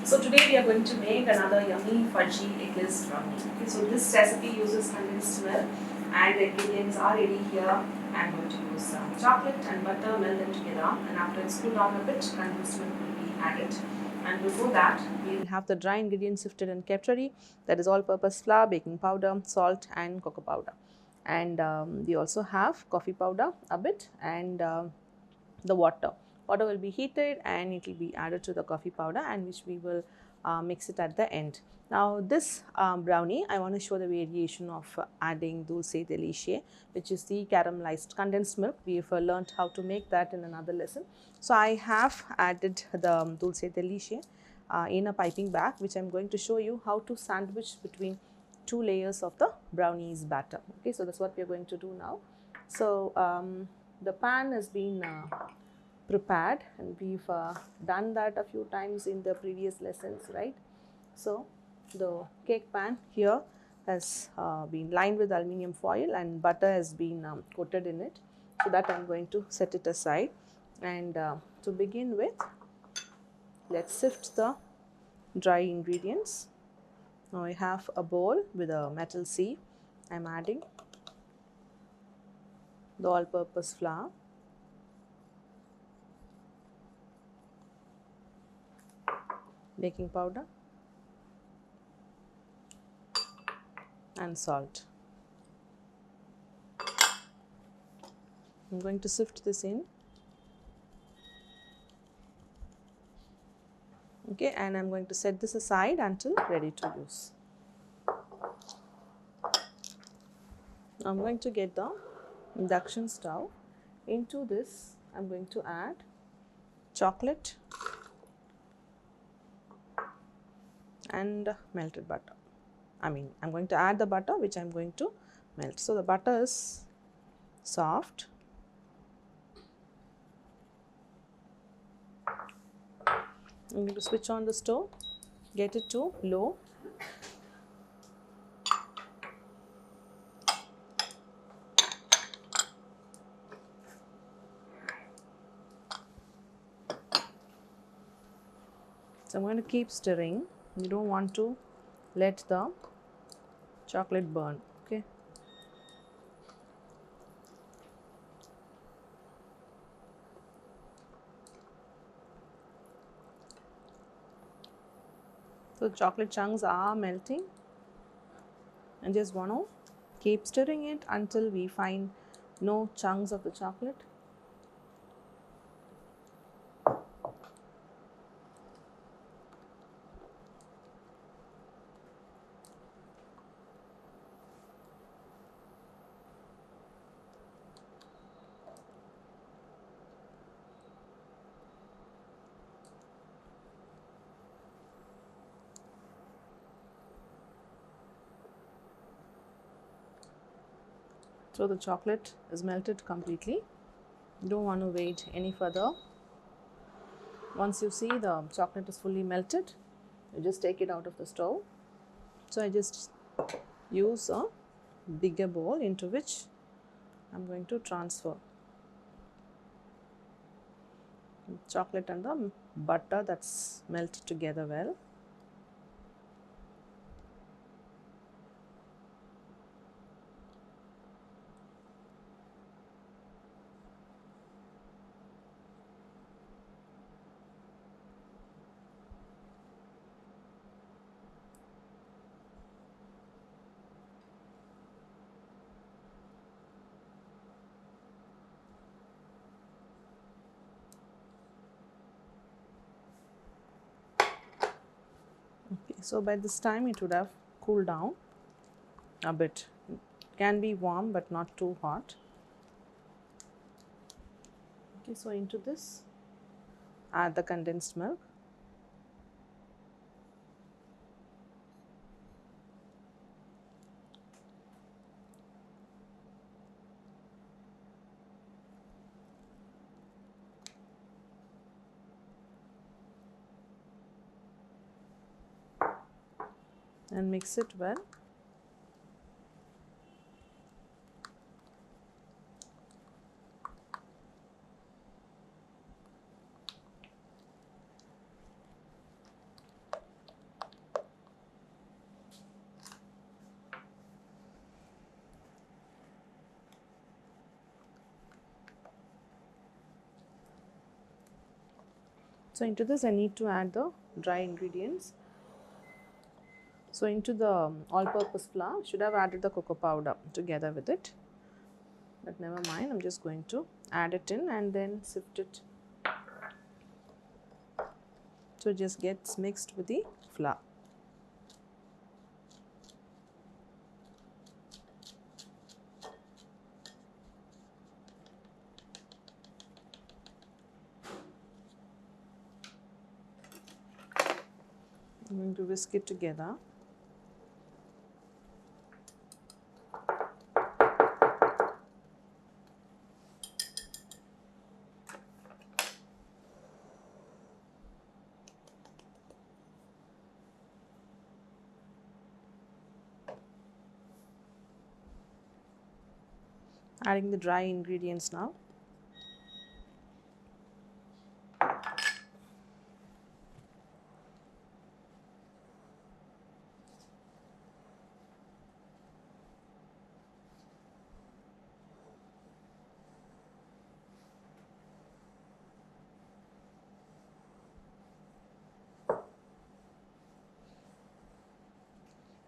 So today we are going to make another yummy fudgy eggless brownie. Okay, so this recipe uses condensed milk and the ingredients are ready here. I'm going to use some chocolate and butter, melt them together, and after it's cooled down a bit, condensed milk will be added. And before that, we'll have the dry ingredients sifted and kept ready. That is all-purpose flour, baking powder, salt, and cocoa powder. And we also have coffee powder a bit and the water. Water will be heated and it will be added to the coffee powder, and which we will mix it at the end. Now this brownie, I want to show the variation of adding dulce de leche, which is the caramelized condensed milk. We have learned how to make that in another lesson. So I have added the dulce de leche in a piping bag, which I am going to show you how to sandwich between two layers of the brownies batter. Okay, so that's what we are going to do now. So the pan has been prepared, and we've done that a few times in the previous lessons, right? So the cake pan here has been lined with aluminium foil and butter has been coated in it. So that I'm going to set it aside, and to begin with, let's sift the dry ingredients. Now I have a bowl with a metal sieve. I'm adding the all-purpose flour, baking powder, and salt. I'm going to sift this in. Okay, and I'm going to set this aside until ready to use. I'm going to get the induction stove. Into this, I'm going to add chocolate and melted butter. I'm going to add the butter, which I'm going to melt. So the butter is soft. I'm going to switch on the stove, get it to low. So I'm going to keep stirring. You don't want to let the chocolate burn. Okay. So the chocolate chunks are melting, and just want to keep stirring it until we find no chunks of the chocolate. So the chocolate is melted completely. You don't want to wait any further. Once you see the chocolate is fully melted, you just take it out of the stove. So I just use a bigger bowl into which I'm going to transfer the chocolate and the butter that's melted together well. Okay, so by this time it would have cooled down a bit. It can be warm but not too hot. Okay, so into this, add the condensed milk. And mix it well. So into this I need to add the dry ingredients. So into the all-purpose flour, should have added the cocoa powder together with it, but never mind, I'm just going to add it in and then sift it so it just gets mixed with the flour. I'm going to whisk it together. Adding the dry ingredients now.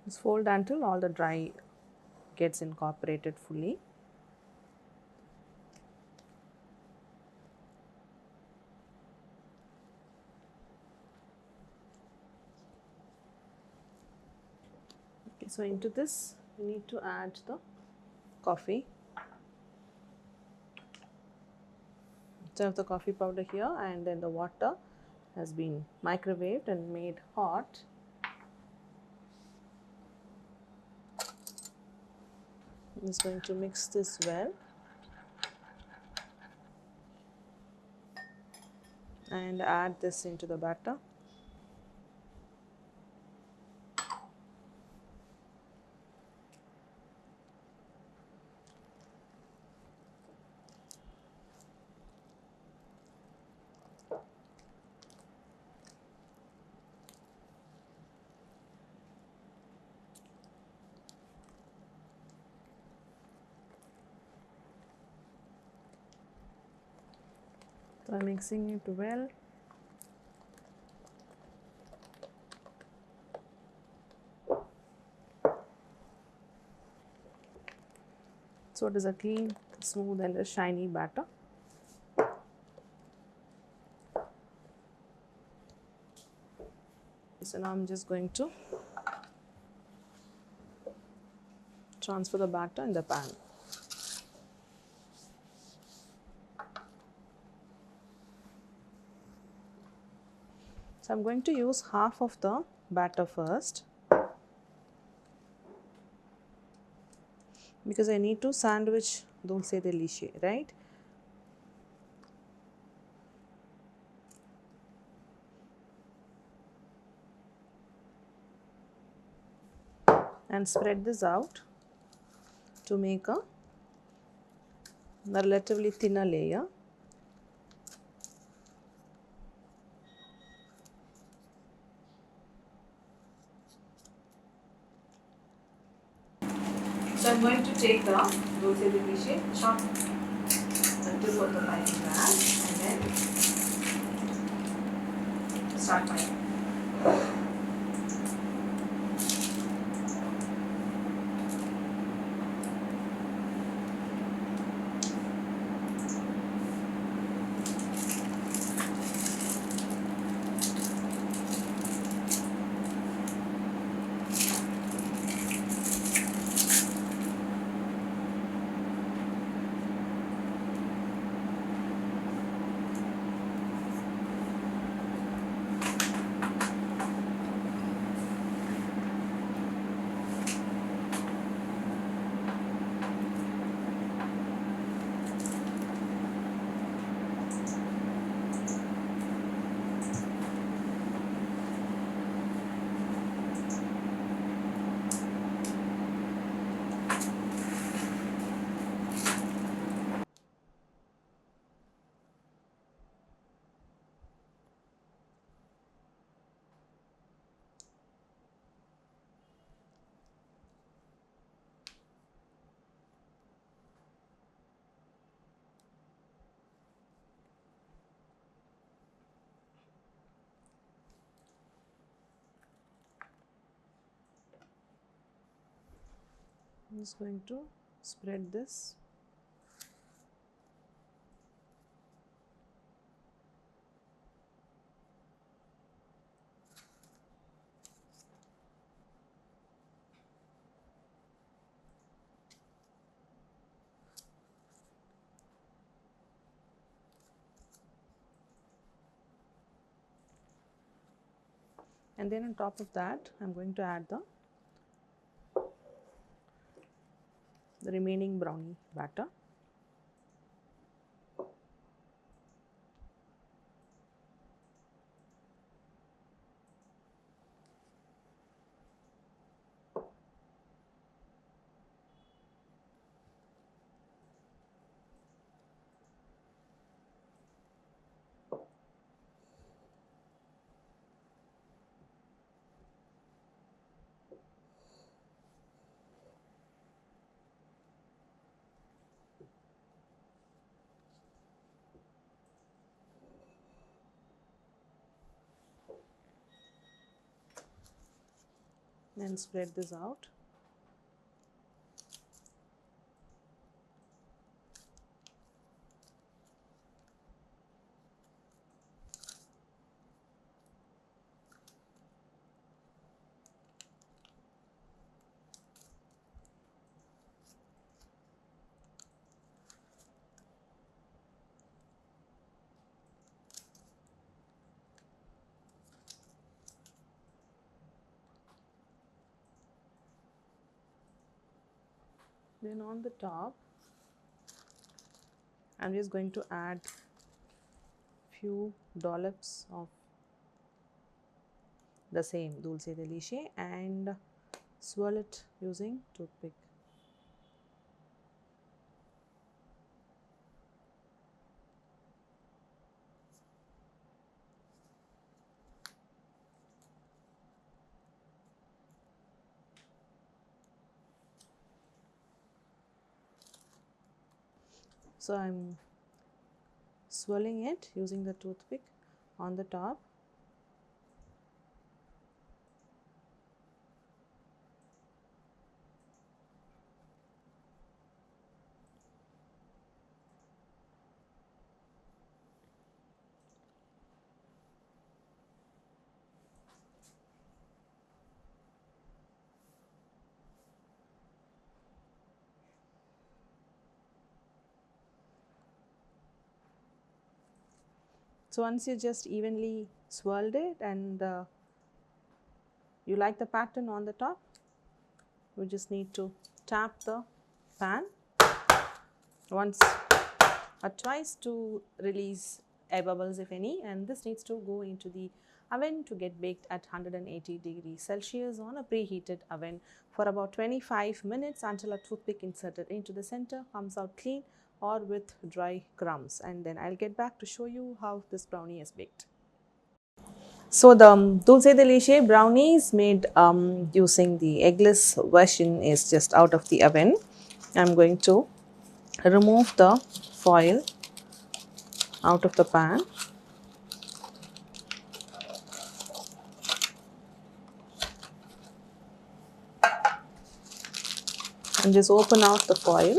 Just fold until all the dry gets incorporated fully. Okay, so into this we need to add the coffee. So I have the coffee powder here, and then the water has been microwaved and made hot. I'm just going to mix this well and add this into the batter. So I'm mixing it well. So it is a clean, smooth and a shiny batter. So now I'm just going to transfer the batter in the pan. So I'm going to use half of the batter first, because I need to sandwich dulce de leche, right? And spread this out to make a relatively thinner layer. So I'm going to take the dulce de leche, chop until what the piping bag, and then start piping. I'm just going to spread this. And then on top of that, I'm going to add the remaining brownie batter. And spread this out. Then on the top, I'm just going to add few dollops of the same dulce de leche and swirl it using toothpick. So I'm swirling it using the toothpick on the top. So once you just evenly swirled it and you like the pattern on the top, we just need to tap the pan once or twice to release air bubbles if any, and this needs to go into the oven to get baked at 180 degrees Celsius on a preheated oven for about 25 minutes until a toothpick inserted into the center comes out clean or with dry crumbs, and then I'll get back to show you how this brownie is baked. So the dulce de leche brownies made using the eggless version is just out of the oven. I'm going to remove the foil out of the pan. And just open out the foil.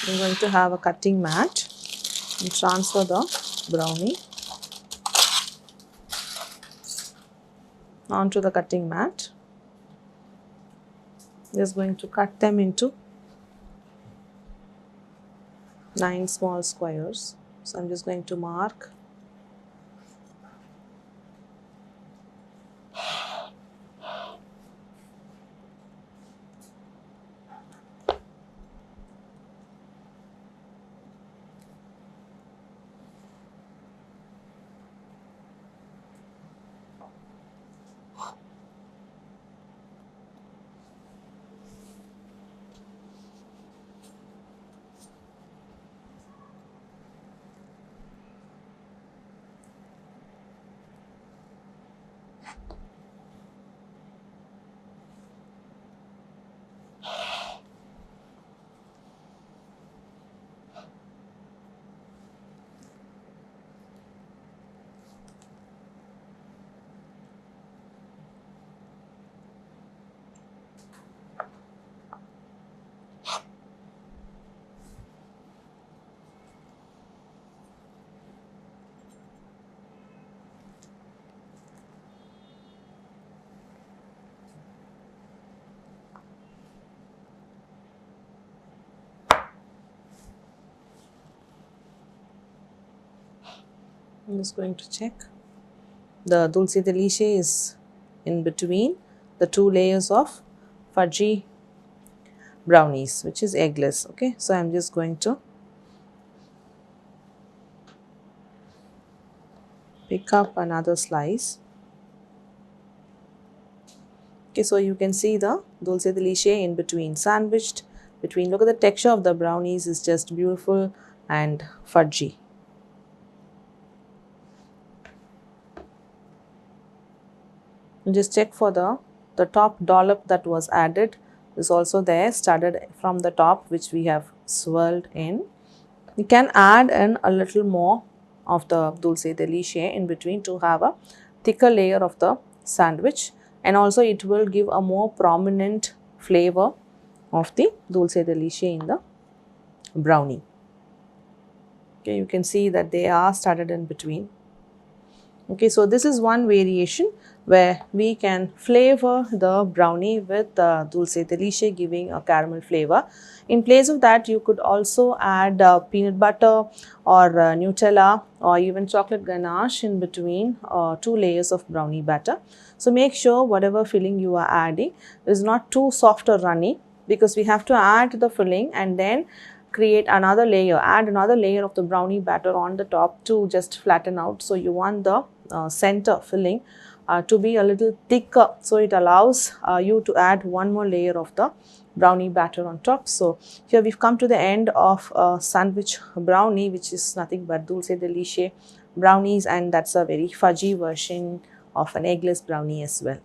I'm going to have a cutting mat and transfer the brownie onto the cutting mat. Just going to cut them into 9 small squares. So I'm just going to mark . I'm just going to check. The dulce de leche is in between the two layers of fudgy brownies, which is eggless. Okay, so I'm just going to pick up another slice. Okay, so you can see the dulce de leche in between, sandwiched between. Look at the texture of the brownies, is just beautiful and fudgy. And just check for the top dollop that was added is also there, started from the top, which we have swirled in. You can add in a little more of the dulce de leche in between to have a thicker layer of the sandwich, and also it will give a more prominent flavor of the dulce de leche in the brownie. Okay, you can see that they are started in between. Okay, so this is one variation where we can flavor the brownie with dulce de leche, giving a caramel flavor. In place of that, you could also add peanut butter or Nutella or even chocolate ganache in between two layers of brownie batter. So make sure whatever filling you are adding is not too soft or runny, because we have to add the filling and then create another layer, add another layer of the brownie batter on the top to just flatten out. So you want the center filling to be a little thicker, so it allows you to add one more layer of the brownie batter on top. So here we've come to the end of sandwich brownie, which is nothing but dulce de leche brownies, and that's a very fudgy version of an eggless brownie as well.